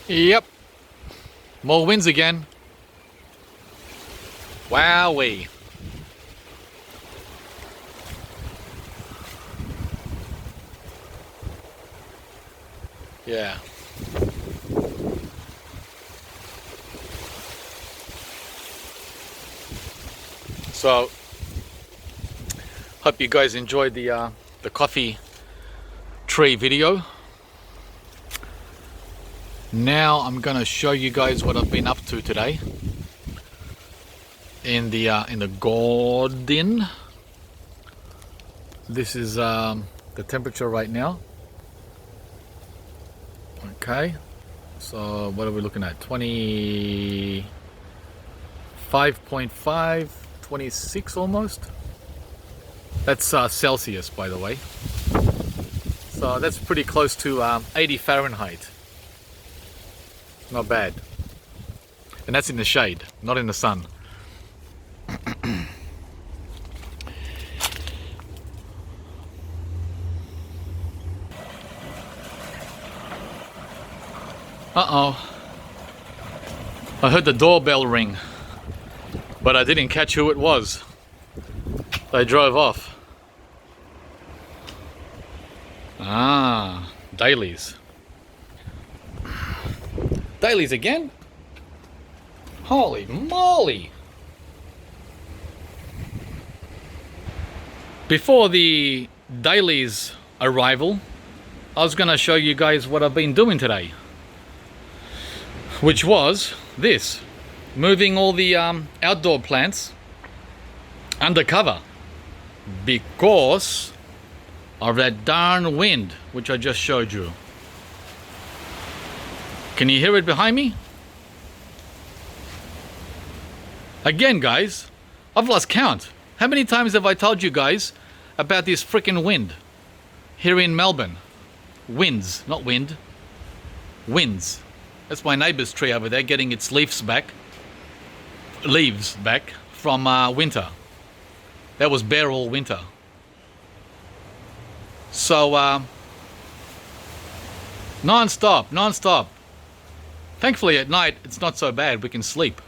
Yep. More winds again. Wowee. Yeah. So, hope you guys enjoyed the coffee tree video. Now I'm gonna show you guys what I've been up to today in the garden. This is the temperature right now. Okay, so what are we looking at? 25.5, 26 almost. That's Celsius, by the way. So that's pretty close to 80 Fahrenheit. Not bad. And that's in the shade, not in the sun. Uh-oh. I heard the doorbell ring, but I didn't catch who it was. They drove off. Ah, Daleys. Daleys again? Holy moly! Before the Daleys arrival, I was gonna show you guys what I've been doing today. Which was this. Moving all the outdoor plants undercover. Because of that darn wind, which I just showed you. Can you hear it behind me? Again, guys, I've lost count. How many times have I told you guys about this freaking wind here in Melbourne? Winds, not wind. Winds. That's my neighbour's tree over there getting its leaves back from winter. That was bare all winter. So, non-stop. Thankfully at night it's not so bad, we can sleep.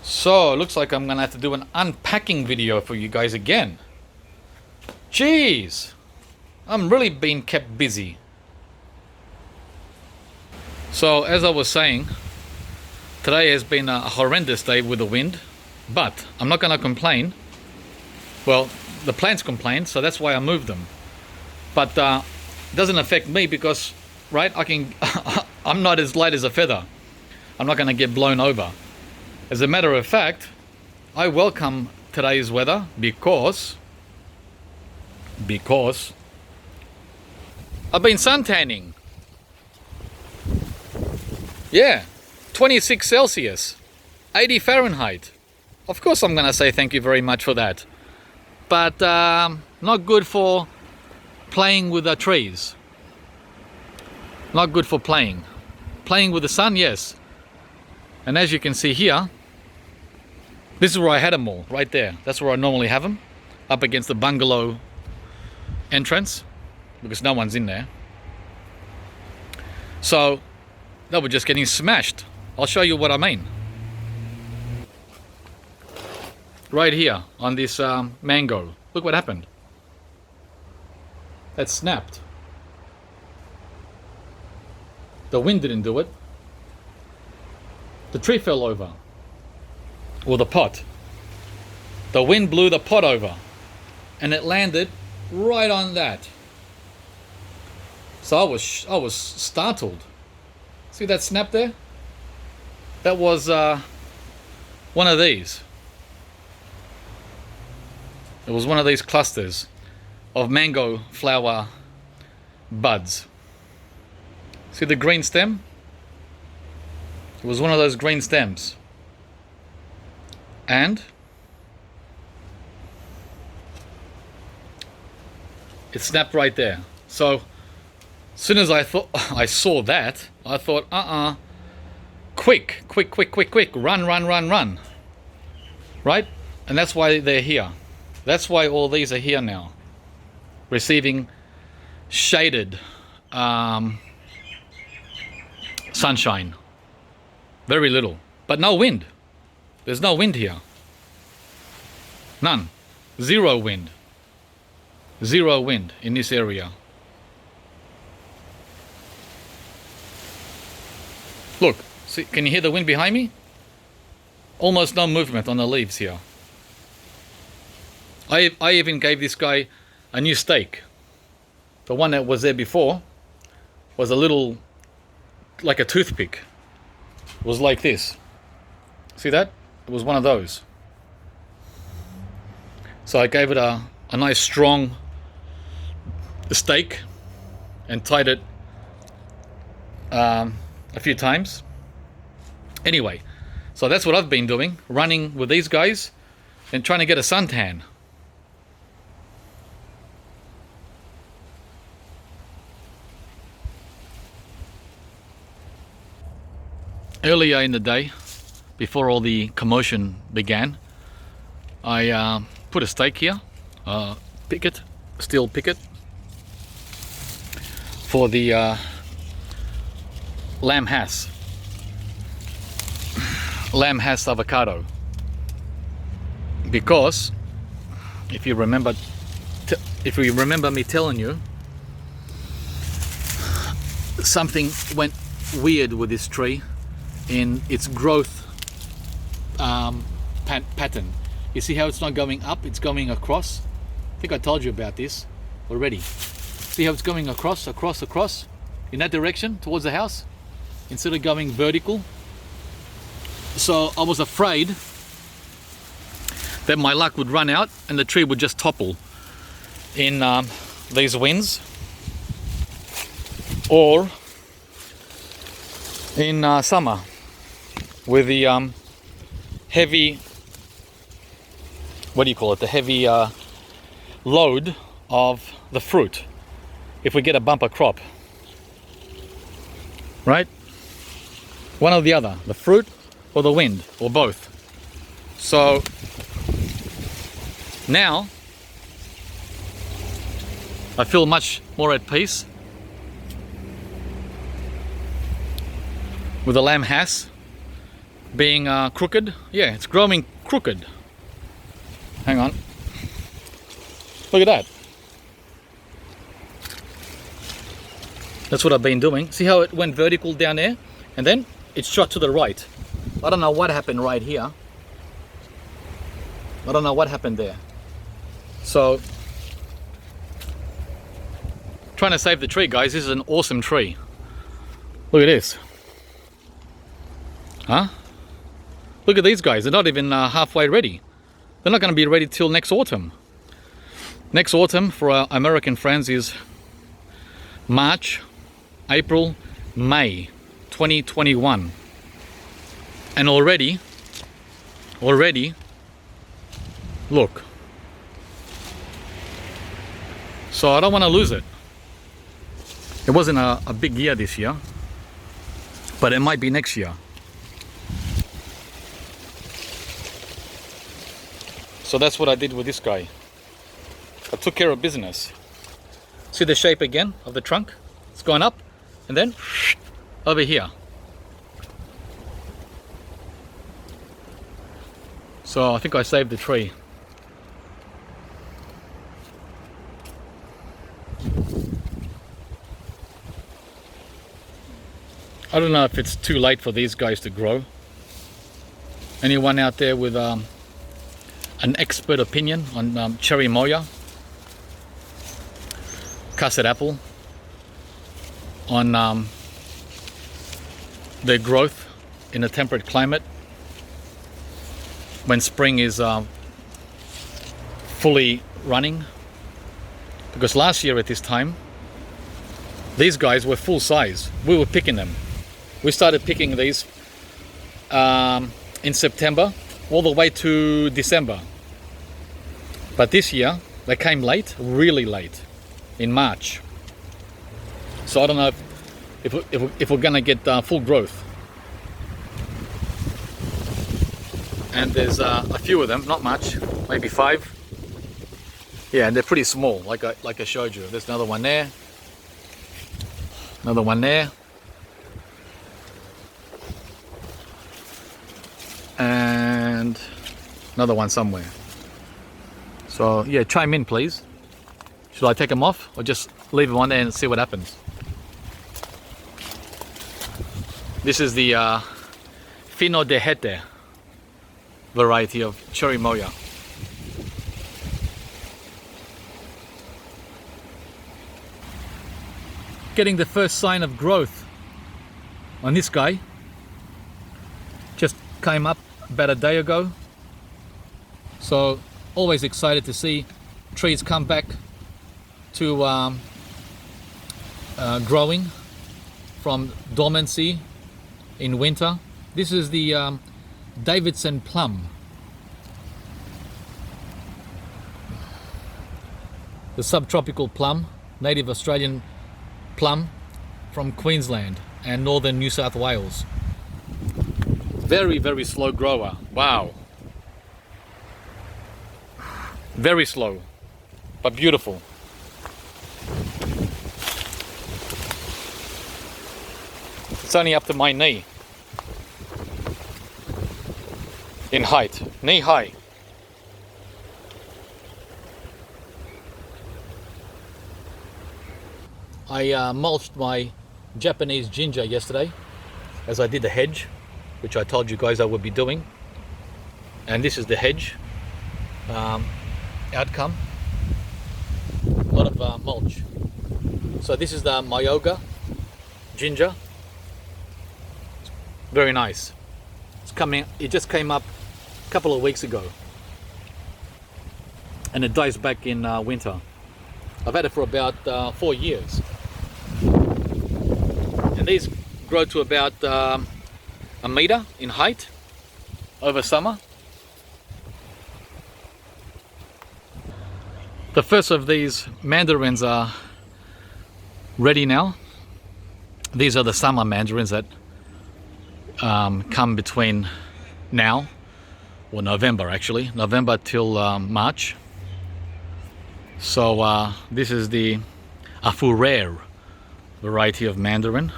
So, looks like I'm gonna have to do an unpacking video for you guys again. Jeez, I'm really being kept busy. So, as I was saying, today has been a horrendous day with the wind, but I'm not gonna complain. Well, the plants complain, so that's why I moved them. But it doesn't affect me because, right, I'm not as light as a feather. I'm not gonna get blown over. As a matter of fact, I welcome today's weather because I've been suntanning. Yeah, 26 Celsius, 80 Fahrenheit. Of course I'm gonna say thank you very much for that. But not good for playing with the trees. Not good for playing. Playing with the sun, yes. And as you can see here, this is where I had them all, right there. That's where I normally have them, up against the bungalow entrance, because no one's in there. So, they were just getting smashed. I'll show you what I mean. Right here, on this mango. Look what happened. That snapped. The wind didn't do it. The tree fell over. Or the pot. The wind blew the pot over. And it landed right on that. So I was startled. See that snap there? That was one of these. It was one of these clusters of mango flower buds. See the green stem? It was one of those green stems. And it snapped right there. So as soon as I saw that, I thought, quick, quick, quick, quick, quick, run, run, run, run. Right? And that's why they're here. That's why all these are here now, receiving shaded sunshine. Very little, but no wind. There's no wind here. None. Zero wind. Zero wind in this area. Look, see, can you hear the wind behind me? Almost no movement on the leaves here. I even gave this guy a new stake. The one that was there before was a little, like a toothpick. It was like this. See that? It was one of those. So I gave it a nice strong stake and tied it a few times. Anyway, so that's what I've been doing, running with these guys and trying to get a suntan. Earlier in the day, before all the commotion began, I put a stake here, picket, steel picket, for the lamb has avocado. Because if you remember me telling you, something went weird with this tree in its growth pattern. You see how it's not going up, it's going across? I think I told you about this already. See how it's going across in that direction towards the house instead of going vertical? So I was afraid that my luck would run out and the tree would just topple in these winds, or in summer with the heavy, what do you call it, the heavy load of the fruit, if we get a bumper crop, right? One or the other, the fruit or the wind, or both. So now I feel much more at peace with the lamb has being crooked. Yeah, it's growing crooked. Hang on. Look at that. That's what I've been doing. See how it went vertical down there? And then it shot to the right. I don't know what happened right here. I don't know what happened there. So, trying to save the tree, guys. This is an awesome tree. Look at this. Huh? Look at these guys. They're not even halfway ready. They're not going to be ready till next autumn. Next autumn for our American friends is March, April, May 2021. And already, look. So I don't want to lose it. It wasn't a big year this year, but it might be next year. So that's what I did with this guy. I took care of business. See the shape again of the trunk? It's going up and then over here. So I think I saved the tree. I don't know if it's too late for these guys to grow. Anyone out there with an expert opinion on cherry moya, Cassette Apple, on their growth in a temperate climate when spring is fully running? Because last year at this time, these guys were full size. We were picking them. We started picking these in September all the way to December. But this year, they came late, really late, in March. So I don't know if we're gonna get full growth. and there's a few of them, not much, maybe 5. Yeah, and they're pretty small, like I showed you. There's another one there, another one there, and another one somewhere. So yeah, chime in please. Should I take them off or just leave them on there and see what happens? This is the Fino de Hete variety of cherry moya. Getting the first sign of growth on this guy. Just came up about a day ago. So always excited to see trees come back to growing from dormancy in winter. This is the Davidson Plum. The subtropical plum, native Australian plum from Queensland and northern New South Wales. Very, very slow grower. Wow. Very slow, but beautiful. It's only up to my knee in height, knee high. I mulched my Japanese ginger yesterday as I did the hedge, which I told you guys I would be doing. And this is the hedge outcome. A lot of mulch. So this is the Myoga ginger. Very nice. It's coming. It just came up a couple of weeks ago, and it dies back in winter. I've had it for about 4 years, and these grow to about a meter in height over summer. The first of these mandarins are ready now. These are the summer mandarins that come between now, or November actually, November till March. So this is the Afurere variety of mandarin,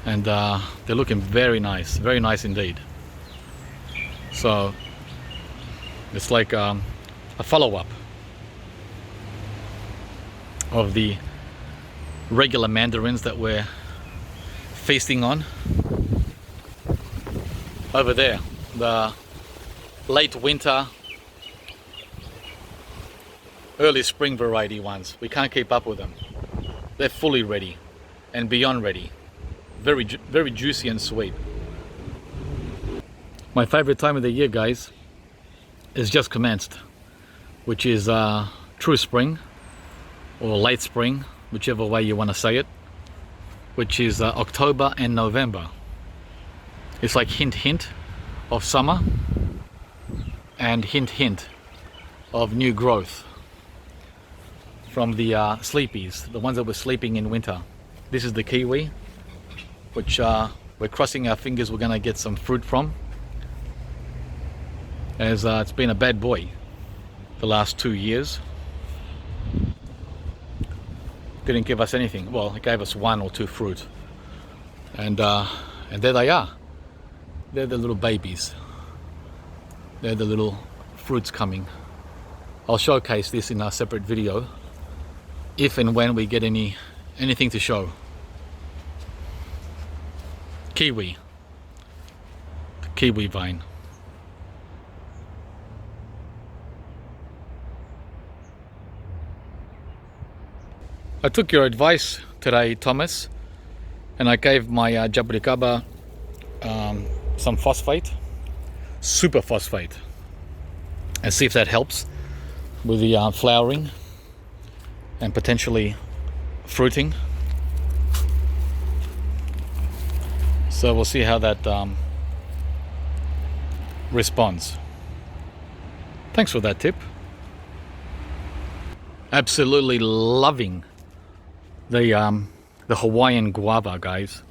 and they're looking very nice indeed. So it's like a follow-up of the regular mandarins that we're feasting on over there, the late winter, early spring variety ones. We can't keep up with them. They're fully ready and beyond ready. Very juicy and sweet. My favorite time of the year, guys, is just commenced, which is true spring or late spring, whichever way you want to say it, which is October and November. It's like hint of summer and hint of new growth from the sleepies, the ones that were sleeping in winter. This is the kiwi, which we're crossing our fingers we're gonna get some fruit from, as it's been a bad boy the last 2 years. Didn't give us anything. Well, it gave us 1 or 2 fruit, and there they are. They're the little babies. They're the little fruits coming. I'll showcase this in a separate video if and when we get anything to show. Kiwi. The kiwi vine. I took your advice today, Thomas, and I gave my jaburicaba some phosphate, super phosphate, and see if that helps with the flowering and potentially fruiting. So we'll see how that responds. Thanks for that tip. Absolutely loving the Hawaiian Guava, guys.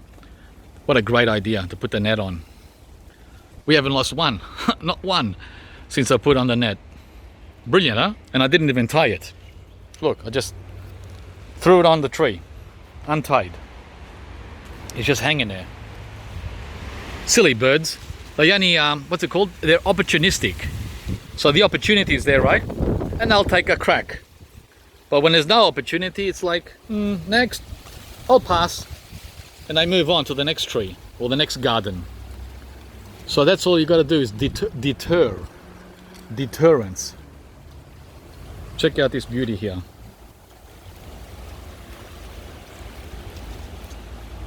What a great idea to put the net on. We haven't lost one, not one, since I put on the net. Brilliant, huh? And I didn't even tie it. Look, I just threw it on the tree, untied. It's just hanging there. Silly birds. They only, what's it called? They're opportunistic. So the opportunity is there, right? And they'll take a crack. But when there's no opportunity, it's like, next, I'll pass. And they move on to the next tree or the next garden. So that's all you got to do is deterrence. Check out this beauty here.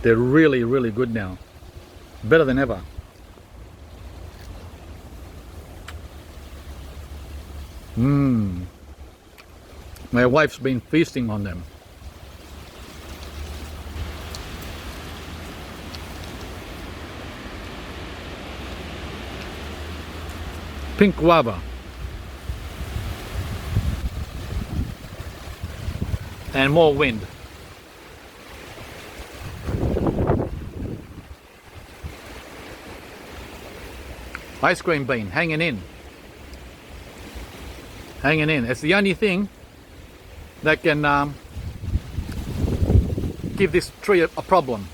They're really, really good now. Better than ever. My wife's been feasting on them. Pink guava. And more wind. Ice cream bean hanging in. Hanging in. It's the only thing that can give this tree a problem.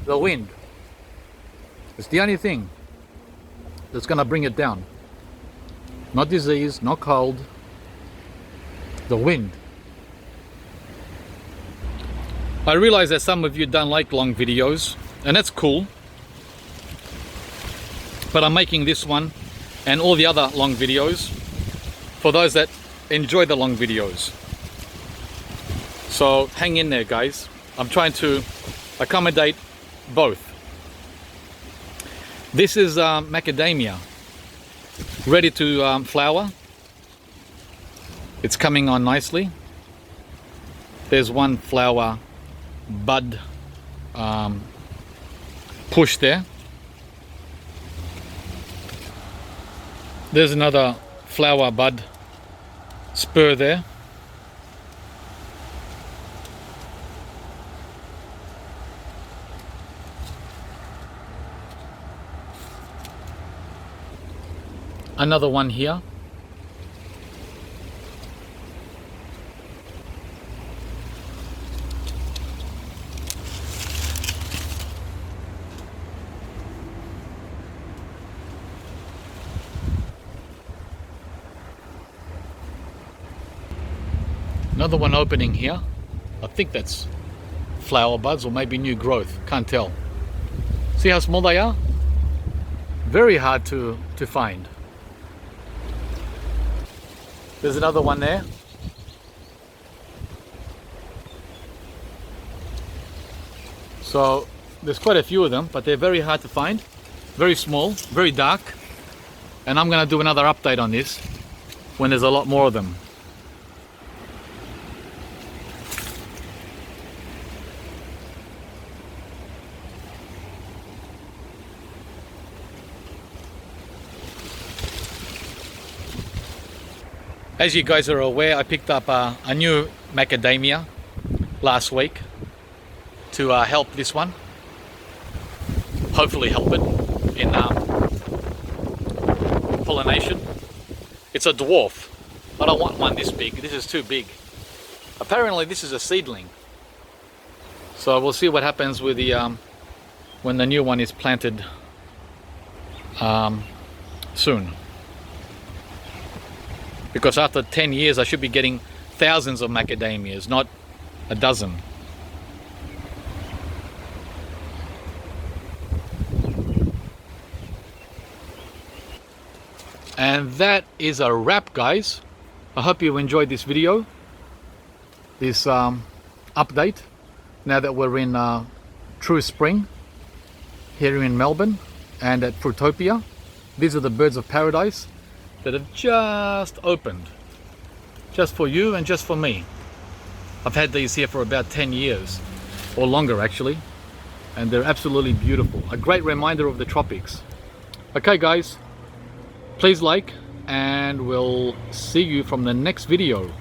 The wind. It's the only thing that's gonna bring it down. Not disease, not cold. The wind. I realize that some of you don't like long videos, and that's cool. But I'm making this one and all the other long videos for those that enjoy the long videos. So hang in there, guys. I'm trying to accommodate both. This is macadamia, ready to flower. It's coming on nicely. There's one flower bud push there. There's another flower bud spur there. Another one here. Another one opening here. I think that's flower buds or maybe new growth. Can't tell. See how small they are? Very hard to find. There's another one there. So there's quite a few of them, but they're very hard to find. Very small, very dark. And I'm going to do another update on this when there's a lot more of them. As you guys are aware, I picked up a new macadamia last week to help this one. Hopefully help it in pollination. It's a dwarf. I don't want one this big. This is too big. Apparently this is a seedling. So we'll see what happens with the when the new one is planted soon. Because after 10 years I should be getting thousands of macadamias, not a dozen. And that is a wrap, guys. I hope you enjoyed this video, this update, now that we're in true spring here in Melbourne and at Fruitopia. These are the birds of paradise that have just opened, just for you and just for me. I've had these here for about 10 years, or longer actually, and they're absolutely beautiful. A great reminder of the tropics. Okay guys, please like, and we'll see you from the next video.